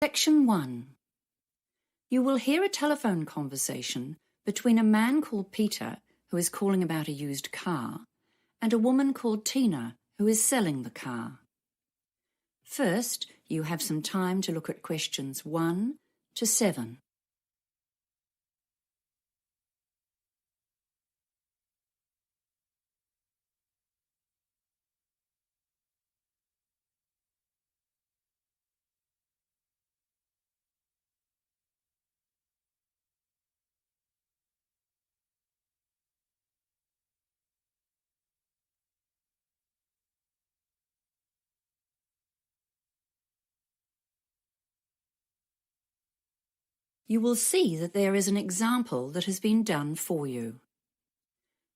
Section 1. You will hear a telephone conversation between a man called Peter, who is calling about a used car, and a woman called Tina, who is selling the car. First, you have some time to look at questions 1 to 7. You will see that there is an example that has been done for you.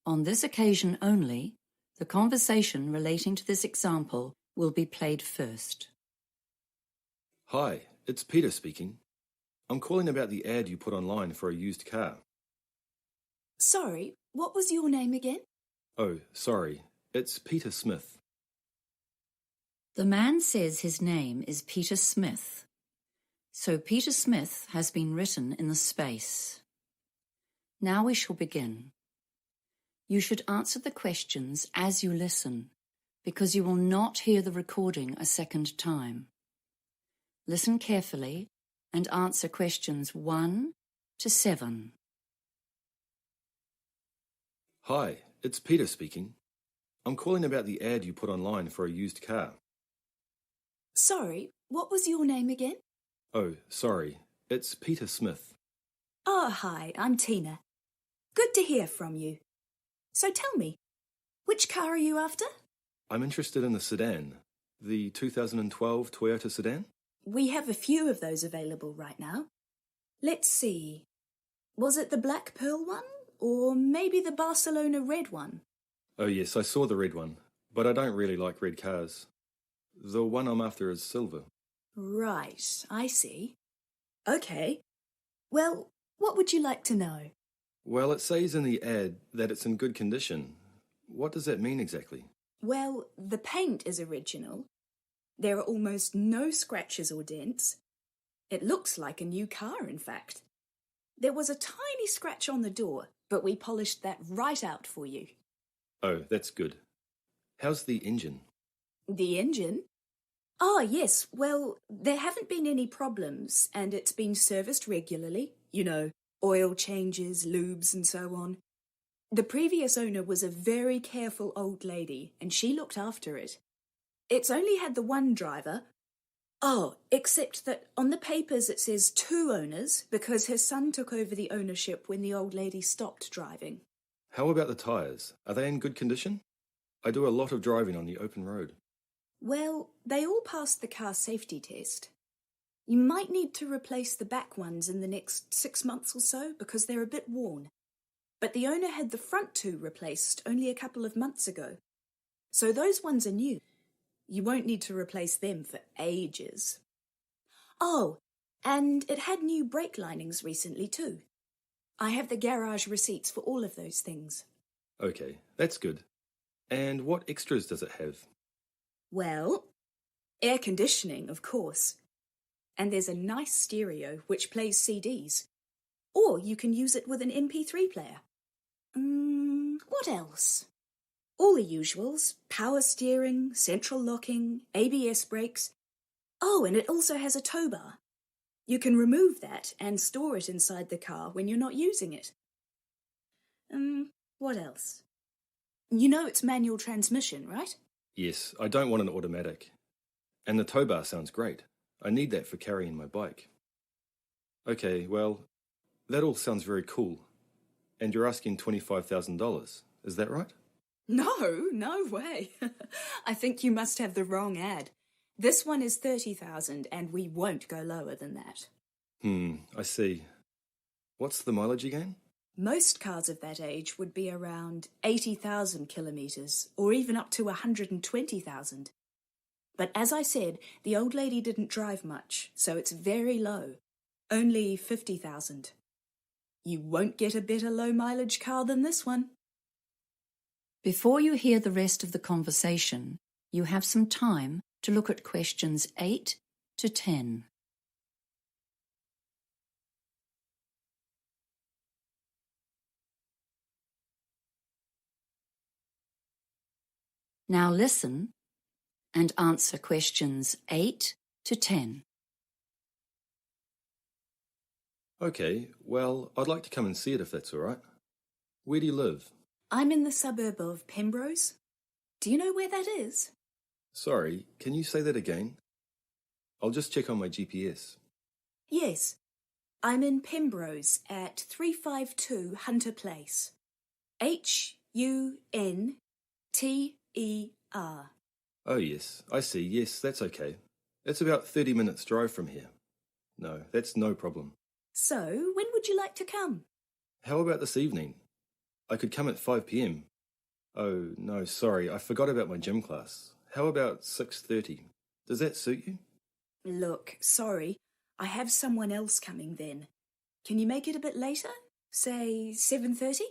On this occasion only, the conversation relating to this example will be played first. Hi, it's Peter speaking. I'm calling about the ad you put online for a used car. Sorry, what was your name again? Oh, sorry, it's Peter Smith. The man says his name is Peter Smith. So Peter Smith has been written in the space. Now we shall begin. You should answer the questions as you listen, because you will not hear the recording a second time. Listen carefully and answer questions 1 to 7. Hi, it's Peter speaking. I'm calling about the ad you put online for a used car. Sorry, what was your name again? Oh, sorry, it's Peter Smith. Oh, hi, I'm Tina. Good to hear from you. So tell me, which car are you after? I'm interested in the sedan, the 2012 Toyota sedan. We have a few of those available right now. Let's see. Was it the Black Pearl one? Or maybe the Barcelona red one? Oh yes, I saw the red one, but I don't really like red cars. The one I'm after is silver. Right, I see. Okay. Well, what would you like to know? Well, it says in the ad that it's in good condition. What does that mean exactly? Well, the paint is original. There are almost no scratches or dents. It looks like a new car, in fact. There was a tiny scratch on the door, but we polished that right out for you. Oh, that's good. How's the engine? The engine? Oh, yes. Well, there haven't been any problems, and it's been serviced regularly. You know, oil changes, lubes, and so on. The previous owner was a very careful old lady, and she looked after it. It's only had the one driver. Oh, except that on the papers it says 2 owners because her son took over the ownership when the old lady stopped driving. How about the tyres? Are they in good condition? I do a lot of driving on the open road. Well, they all passed the car safety test. You might need to replace the back ones in the next 6 months or so because they're a bit worn. But the owner had the front 2 replaced only a couple of months ago. So those ones are new. You won't need to replace them for ages. Oh, and it had new brake linings recently too. I have the garage receipts for all of those things. Okay, that's good. And what extras does it have? Well, air conditioning, of course. And there's a nice stereo which plays CDs. Or you can use it with an MP3 player. What else? All the usuals: power steering, central locking, ABS brakes. Oh, and it also has a tow bar. You can remove that and store it inside the car when you're not using it. What else? You know it's manual transmission, right? Yes, I don't want an automatic. And the tow bar sounds great. I need that for carrying my bike. Okay, well, that all sounds very cool. And you're asking $25,000, is that right? No way. I think you must have the wrong ad. This one is $30,000 and we won't go lower than that. I see. What's the mileage again? Most cars of that age would be around 80,000 kilometres or even up to 120,000. But as I said, the old lady didn't drive much, so it's very low. Only 50,000. You won't get a better low-mileage car than this one. Before you hear the rest of the conversation, you have some time to look at questions 8 to 10. Now listen and answer questions 8 to 10. Okay, well, I'd like to come and see it if that's all right. Where do you live? I'm in the suburb of Pembrose. Do you know where that is? Sorry, can you say that again? I'll just check on my GPS. Yes, I'm in Pembrose at 352 Hunter Place. Hunter. Oh yes, I see. Yes, that's okay. It's about 30 minutes drive from here. No, that's no problem. So, when would you like to come? How about this evening? I could come at 5 p.m. Oh, no, sorry, I forgot about my gym class. How about 6:30? Does that suit you? Look, sorry, I have someone else coming then. Can you make it a bit later? Say 7:30?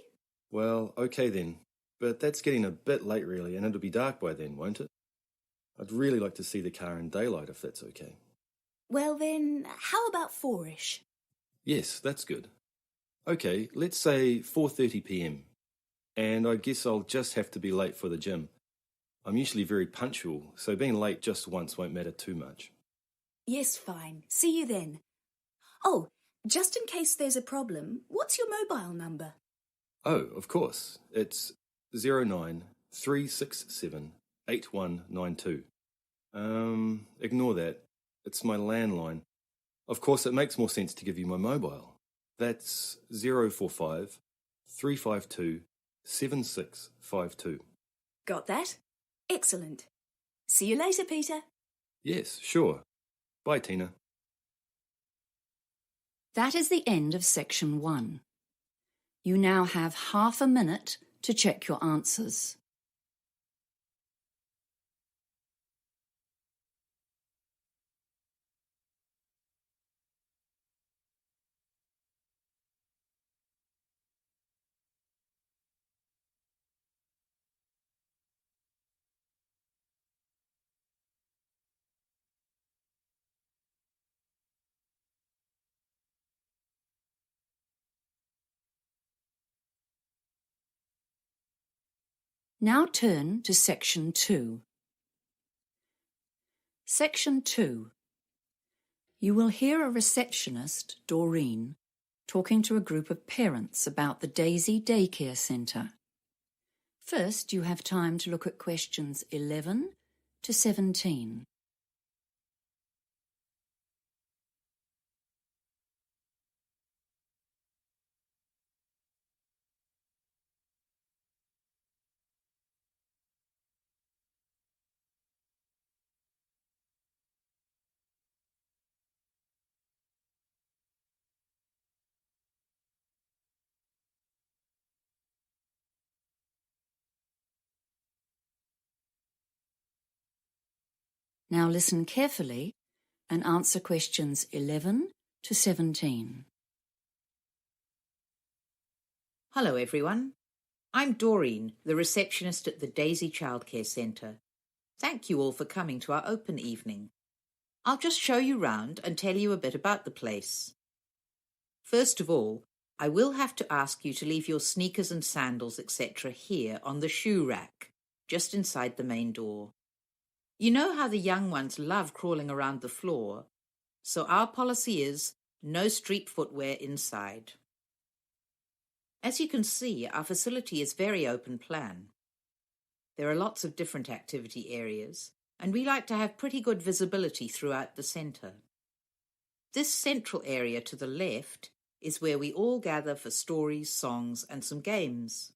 Well, okay then. But that's getting a bit late really, and it'll be dark by then, won't it? I'd really like to see the car in daylight if that's okay. Well then, how about 4ish? Yes, that's good. Okay, let's say 4:30 p.m. And I guess I'll just have to be late for the gym. I'm usually very punctual, so being late just once won't matter too much. Yes, fine. See you then. Oh, just in case there's a problem, what's your mobile number? Oh, of course. It's 093678192. Ignore that. It's my landline. Of course, it makes more sense to give you my mobile. That's 045 352 7652. Got that? Excellent. See you later, Peter. Yes, sure. Bye, Tina. That is the end of section 1. You now have half a minute to check your answers. Now turn to section 2. Section 2. You will hear a receptionist, Doreen, talking to a group of parents about the Daisy Daycare Centre. First, you have time to look at questions 11 to 17. Now listen carefully and answer questions 11 to 17. Hello everyone. I'm Doreen, the receptionist at the Daisy Childcare Centre. Thank you all for coming to our open evening. I'll just show you round and tell you a bit about the place. First of all, I will have to ask you to leave your sneakers and sandals, etc. here on the shoe rack, just inside the main door. You know how the young ones love crawling around the floor, so our policy is no street footwear inside. As you can see, our facility is very open plan. There are lots of different activity areas, and we like to have pretty good visibility throughout the centre. This central area to the left is where we all gather for stories, songs, and some games.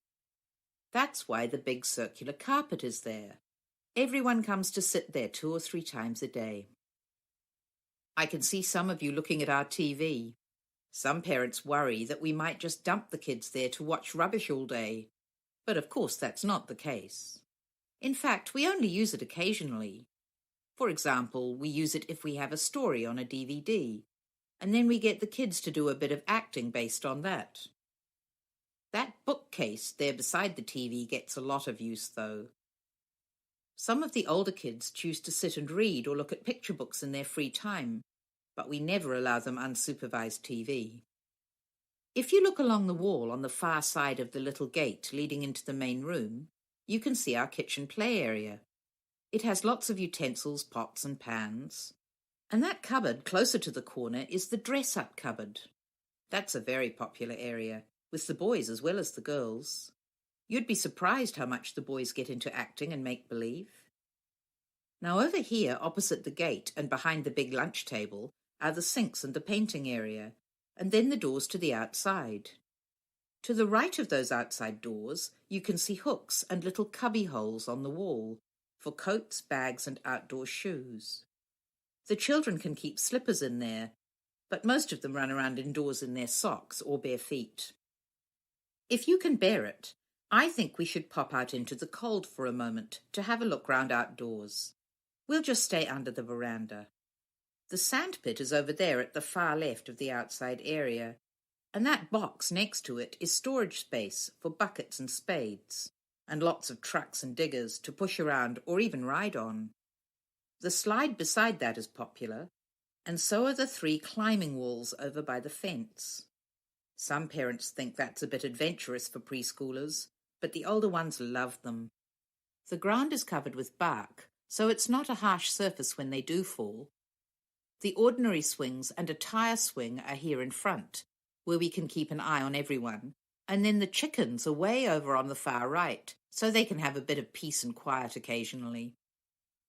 That's why the big circular carpet is there. Everyone comes to sit there 2 or 3 times a day. I can see some of you looking at our TV. Some parents worry that we might just dump the kids there to watch rubbish all day. But of course that's not the case. In fact, we only use it occasionally. For example, we use it if we have a story on a DVD, and then we get the kids to do a bit of acting based on that. That bookcase there beside the TV gets a lot of use, though. Some of the older kids choose to sit and read or look at picture books in their free time, but we never allow them unsupervised TV. If you look along the wall on the far side of the little gate leading into the main room, you can see our kitchen play area. It has lots of utensils, pots and pans. And that cupboard closer to the corner is the dress-up cupboard. That's a very popular area, with the boys as well as the girls. You'd be surprised how much the boys get into acting and make-believe. Now over here, opposite the gate and behind the big lunch table, are the sinks and the painting area, and then the doors to the outside. To the right of those outside doors, you can see hooks and little cubby holes on the wall for coats, bags, and outdoor shoes. The children can keep slippers in there, but most of them run around indoors in their socks or bare feet. If you can bear it, I think we should pop out into the cold for a moment to have a look round outdoors. We'll just stay under the veranda. The sandpit is over there at the far left of the outside area, and that box next to it is storage space for buckets and spades, and lots of trucks and diggers to push around or even ride on. The slide beside that is popular, and so are the 3 climbing walls over by the fence. Some parents think that's a bit adventurous for preschoolers, but the older ones love them. The ground is covered with bark, so it's not a harsh surface when they do fall. The ordinary swings and a tire swing are here in front, where we can keep an eye on everyone, and then the chickens are way over on the far right, so they can have a bit of peace and quiet occasionally.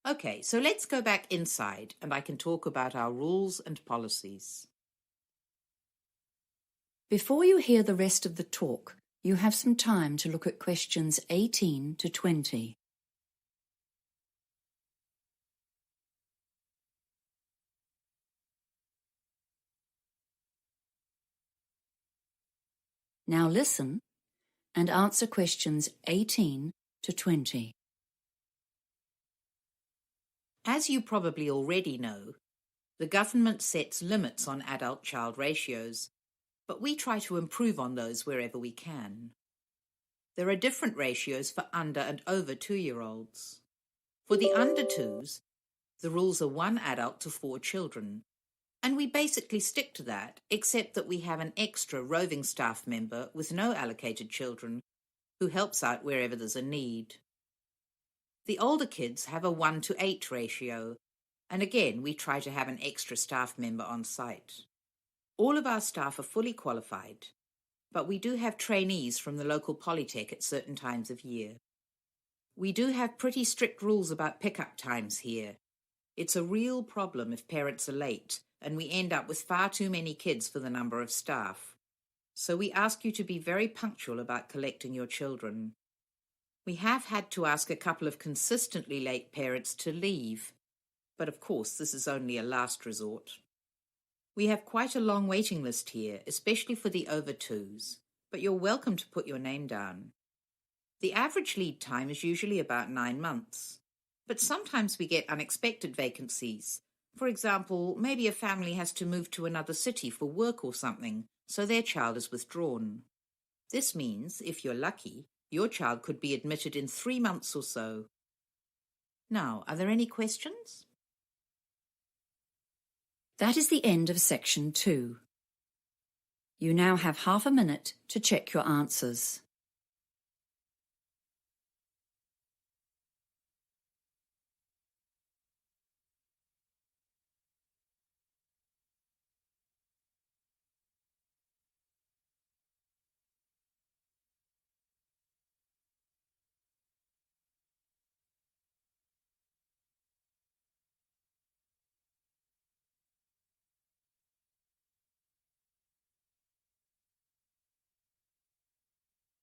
Okay, so let's go back inside, and I can talk about our rules and policies. Before you hear the rest of the talk, you have some time to look at questions 18 to 20. Now listen and answer questions 18 to 20. As you probably already know, the government sets limits on adult-child ratios, but we try to improve on those wherever we can. There are different ratios for under and over 2-year-olds. For the under 2s, the rules are 1 adult to 4 children, and we basically stick to that, except that we have an extra roving staff member with no allocated children who helps out wherever there's a need. The older kids have a 1 to 8 ratio, and again we try to have an extra staff member on site. All of our staff are fully qualified, but we do have trainees from the local polytech at certain times of year. We do have pretty strict rules about pickup times here. It's a real problem if parents are late, and we end up with far too many kids for the number of staff. So we ask you to be very punctual about collecting your children. We have had to ask a couple of consistently late parents to leave, but of course this is only a last resort. We have quite a long waiting list here, especially for the over 2s, but you're welcome to put your name down. The average lead time is usually about 9 months, but sometimes we get unexpected vacancies. For example, maybe a family has to move to another city for work or something, so their child is withdrawn. This means, if you're lucky, your child could be admitted in 3 months or so. Now, are there any questions? That is the end of section 2. You now have half a minute to check your answers.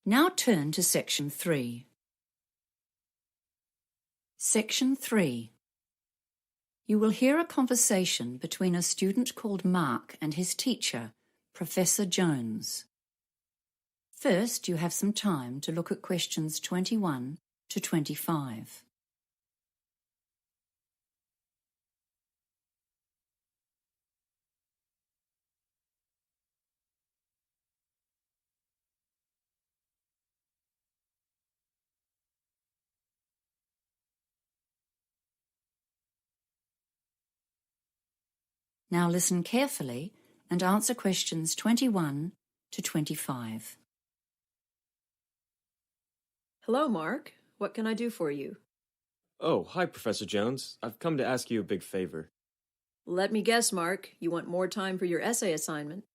Now turn to section 3. Section 3. You will hear a conversation between a student called Mark and his teacher, Professor Jones. First, you have some time to look at questions 21 to 25. Now listen carefully and answer questions 21 to 25. Hello, Mark. What can I do for you? Oh, hi, Professor Jones. I've come to ask you a big favor. Let me guess, Mark. You want more time for your essay assignment.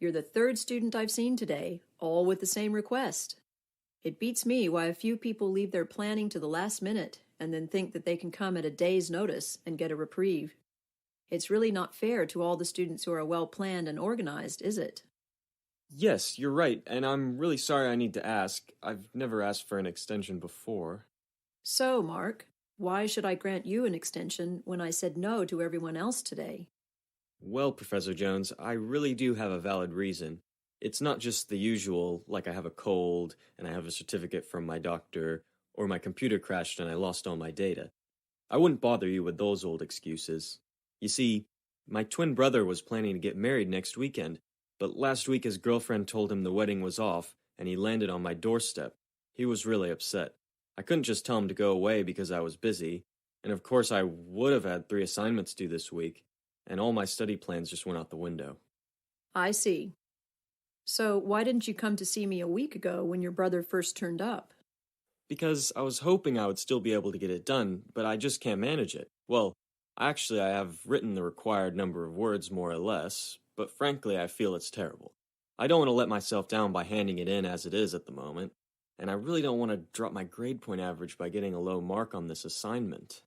You're the third student I've seen today, all with the same request. It beats me why a few people leave their planning to the last minute and then think that they can come at a day's notice and get a reprieve. It's really not fair to all the students who are well-planned and organized, is it? Yes, you're right, and I'm really sorry I need to ask. I've never asked for an extension before. So, Mark, why should I grant you an extension when I said no to everyone else today? Well, Professor Jones, I really do have a valid reason. It's not just the usual, like I have a cold, and I have a certificate from my doctor, or my computer crashed and I lost all my data. I wouldn't bother you with those old excuses. You see, my twin brother was planning to get married next weekend, but last week his girlfriend told him the wedding was off, and he landed on my doorstep. He was really upset. I couldn't just tell him to go away because I was busy, and of course I would have had 3 assignments due this week, and all my study plans just went out the window. I see. So why didn't you come to see me a week ago when your brother first turned up? Because I was hoping I would still be able to get it done, but I just can't manage it. Well, actually, I have written the required number of words more or less, but frankly, I feel it's terrible. I don't want to let myself down by handing it in as it is at the moment, and I really don't want to drop my grade point average by getting a low mark on this assignment.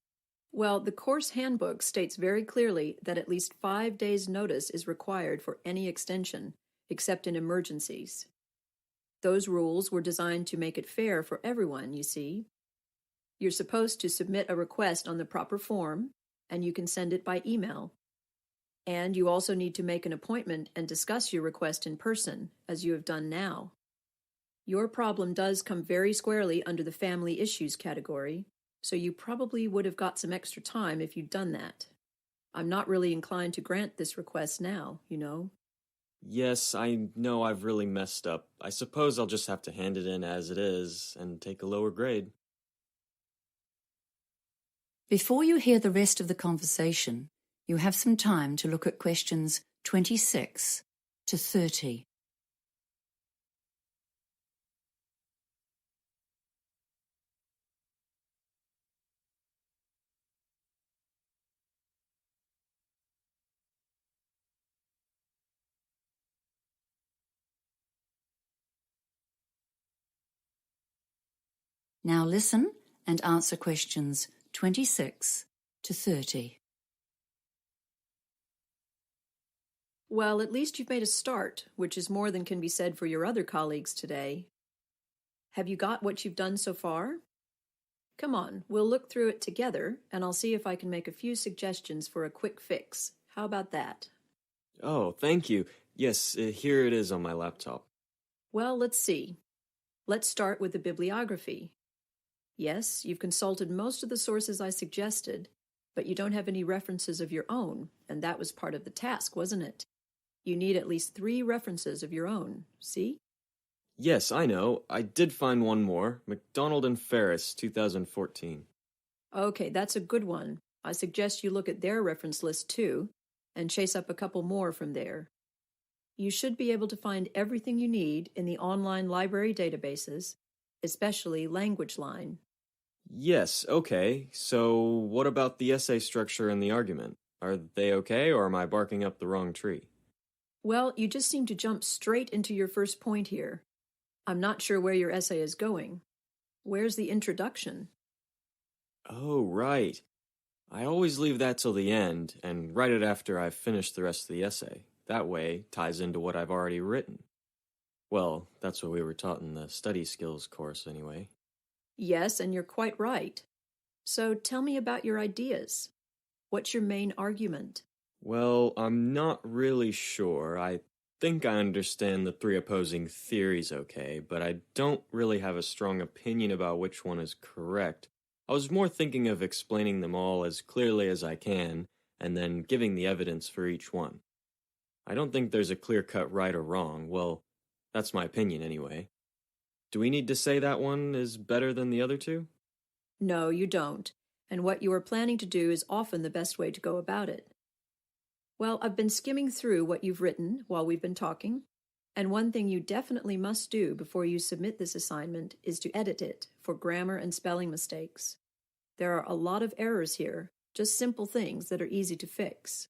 Well, the course handbook states very clearly that at least 5 days' notice is required for any extension, except in emergencies. Those rules were designed to make it fair for everyone, you see. You're supposed to submit a request on the proper form, and you can send it by email. And you also need to make an appointment and discuss your request in person, as you have done now. Your problem does come very squarely under the family issues category, so you probably would have got some extra time if you'd done that. I'm not really inclined to grant this request now, you know. Yes, I know I've really messed up. I suppose I'll just have to hand it in as it is and take a lower grade. Before you hear the rest of the conversation, you have some time to look at questions 26 to 30. Now listen and answer questions 26 to 30. Well, at least you've made a start, which is more than can be said for your other colleagues today. Have you got what you've done so far? Come on, we'll look through it together, and I'll see if I can make a few suggestions for a quick fix. How about that? Oh, thank you. Yes, here it is on my laptop. Well, let's see. Let's start with the bibliography. Yes, you've consulted most of the sources I suggested, but you don't have any references of your own, and that was part of the task, wasn't it? You need at least 3 references of your own, see? Yes, I know. I did find one more. McDonald and Ferris, 2014. Okay, that's a good one. I suggest you look at their reference list too, and chase up a couple more from there. You should be able to find everything you need in the online library databases, especially LanguageLine. Yes, okay. So what about the essay structure and the argument? Are they okay, or am I barking up the wrong tree? Well, you just seem to jump straight into your first point here. I'm not sure where your essay is going. Where's the introduction? Oh, right. I always leave that till the end and write it after I've finished the rest of the essay. That way, it ties into what I've already written. Well, that's what we were taught in the study skills course anyway. Yes, and you're quite right. So tell me about your ideas. What's your main argument? Well, I'm not really sure. I think I understand the 3 opposing theories okay, but I don't really have a strong opinion about which one is correct. I was more thinking of explaining them all as clearly as I can, and then giving the evidence for each one. I don't think there's a clear-cut right or wrong. Well, that's my opinion anyway. Do we need to say that one is better than the other 2? No, you don't. And what you are planning to do is often the best way to go about it. Well, I've been skimming through what you've written while we've been talking, And one thing you definitely must do before you submit this assignment is to edit it for grammar and spelling mistakes. There are a lot of errors here, just simple things that are easy to fix.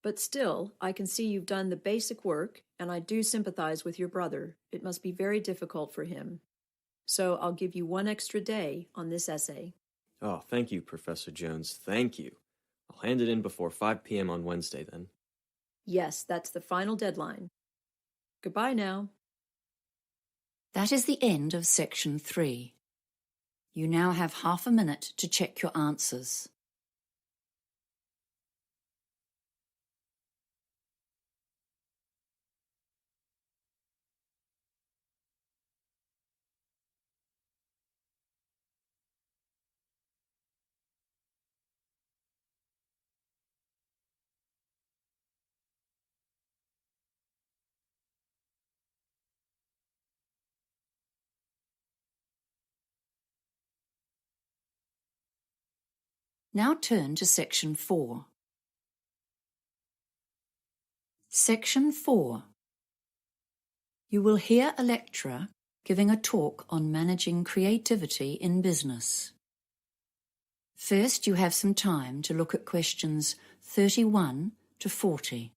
But still, I can see you've done the basic work, and I do sympathize with your brother. It must be very difficult for him. So I'll give you 1 extra day on this essay. Oh, thank you, Professor Jones. Thank you. I'll hand it in before 5 p.m. on Wednesday, then. Yes, that's the final deadline. Goodbye now. That is the end of section 3. You now have half a minute to check your answers. Now turn to section 4. Section 4. You will hear a lecturer giving a talk on managing creativity in business. First, you have some time to look at questions 31 to 40.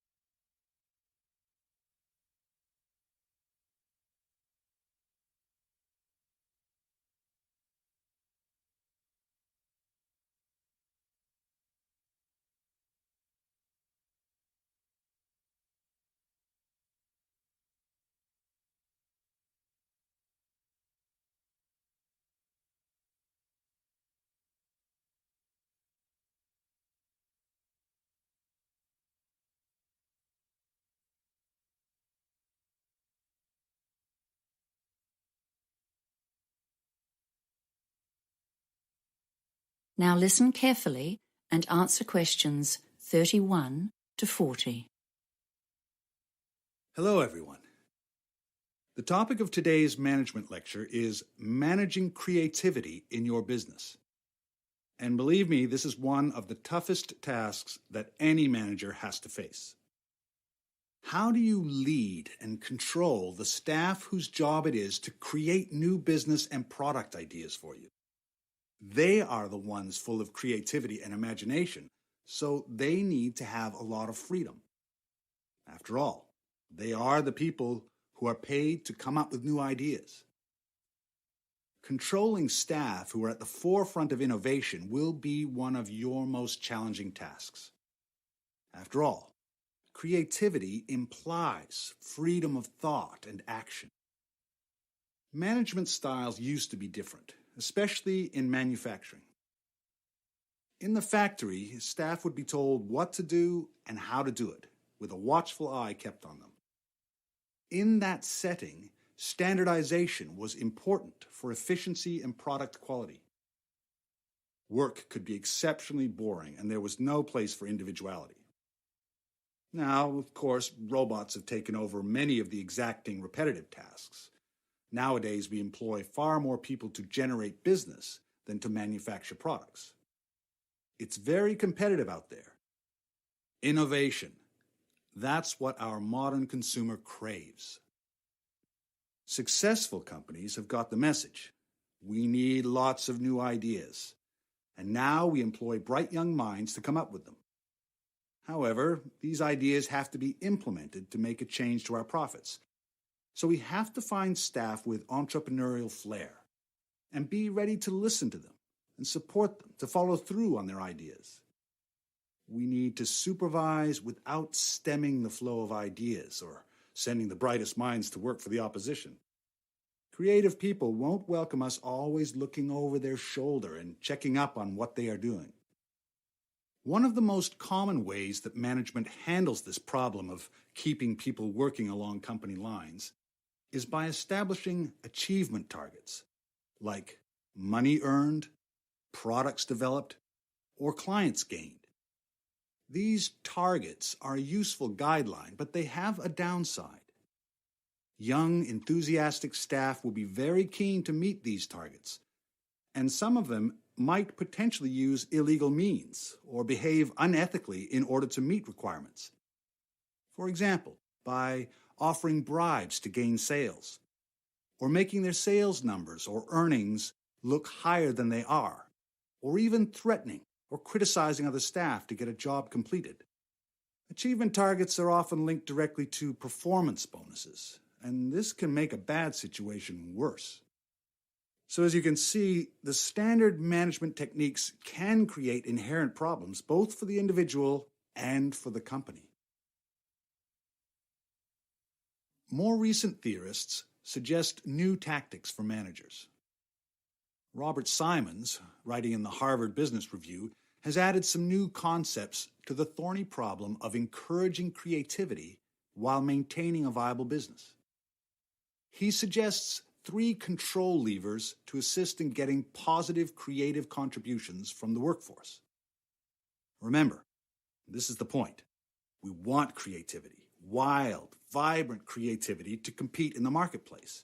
Now listen carefully and answer questions 31 to 40. Hello, everyone. The topic of today's management lecture is managing creativity in your business. And believe me, this is one of the toughest tasks that any manager has to face. How do you lead and control the staff whose job it is to create new business and product ideas for you? They are the ones full of creativity and imagination, so they need to have a lot of freedom. After all, they are the people who are paid to come up with new ideas. Controlling staff who are at the forefront of innovation will be one of your most challenging tasks. After all, creativity implies freedom of thought and action. Management styles used to be different, especially in manufacturing. In the factory, staff would be told what to do and how to do it, with a watchful eye kept on them. In that setting, standardization was important for efficiency and product quality. Work could be exceptionally boring, and there was no place for individuality. Now, of course, robots have taken over many of the exacting repetitive tasks. Nowadays, we employ far more people to generate business than to manufacture products. It's very competitive out there. Innovation. That's what our modern consumer craves. Successful companies have got the message. We need lots of new ideas. And now we employ bright young minds to come up with them. However, these ideas have to be implemented to make a change to our profits. So we have to find staff with entrepreneurial flair and be ready to listen to them and support them to follow through on their ideas. We need to supervise without stemming the flow of ideas or sending the brightest minds to work for the opposition. Creative people won't welcome us always looking over their shoulder and checking up on what they are doing. One of the most common ways that management handles this problem of keeping people working along company lines is by establishing achievement targets, like money earned, products developed, or clients gained. These targets are a useful guideline, but they have a downside. Young, enthusiastic staff will be very keen to meet these targets, and some of them might potentially use illegal means or behave unethically in order to meet requirements. For example, by offering bribes to gain sales, or making their sales numbers or earnings look higher than they are, or even threatening or criticizing other staff to get a job completed. Achievement targets are often linked directly to performance bonuses, and this can make a bad situation worse. So as you can see, the standard management techniques can create inherent problems both for the individual and for the company. More recent theorists suggest new tactics for managers. Robert Simons, writing in the Harvard Business Review, has added some new concepts to the thorny problem of encouraging creativity while maintaining a viable business. He suggests 3 control levers to assist in getting positive creative contributions from the workforce. Remember, this is the point. We want creativity, wild, vibrant creativity to compete in the marketplace.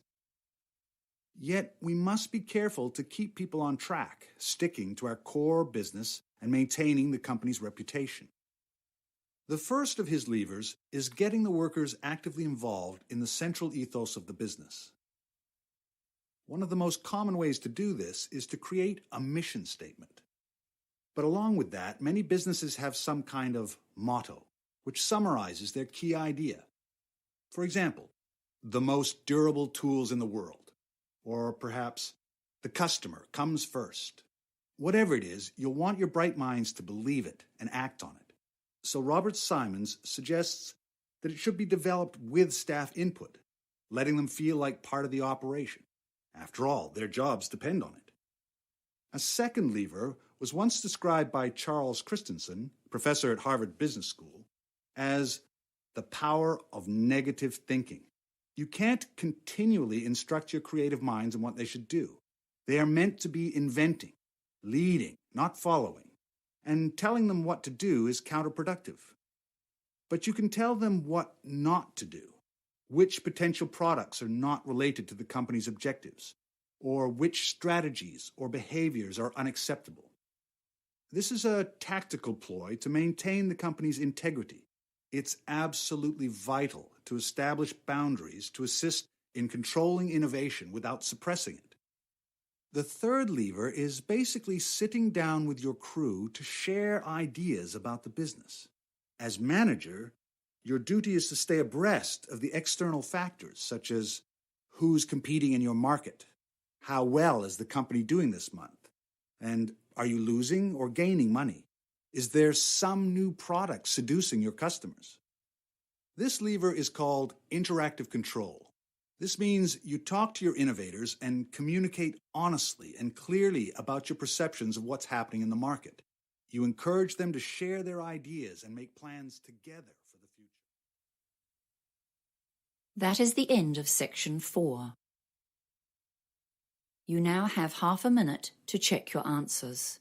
Yet we must be careful to keep people on track, sticking to our core business and maintaining the company's reputation. The first of his levers is getting the workers actively involved in the central ethos of the business. One of the most common ways to do this is to create a mission statement. But along with that, many businesses have some kind of motto, which summarizes their key idea. For example, the most durable tools in the world, or perhaps the customer comes first. Whatever it is, you'll want your bright minds to believe it and act on it. So Robert Simons suggests that it should be developed with staff input, letting them feel like part of the operation. After all, their jobs depend on it. A second lever was once described by Charles Christensen, professor at Harvard Business School, as the power of negative thinking. You can't continually instruct your creative minds on what they should do. They are meant to be inventing, leading, not following, and telling them what to do is counterproductive. But you can tell them what not to do, which potential products are not related to the company's objectives, or which strategies or behaviors are unacceptable. This is a tactical ploy to maintain the company's integrity. It's absolutely vital to establish boundaries to assist in controlling innovation without suppressing it. The third lever is basically sitting down with your crew to share ideas about the business. As manager, your duty is to stay abreast of the external factors, such as who's competing in your market, how well is the company doing this month, and are you losing or gaining money? Is there some new product seducing your customers? This lever is called interactive control. This means you talk to your innovators and communicate honestly and clearly about your perceptions of what's happening in the market. You encourage them to share their ideas and make plans together for the future. That is the end of section 4. You now have half a minute to check your answers.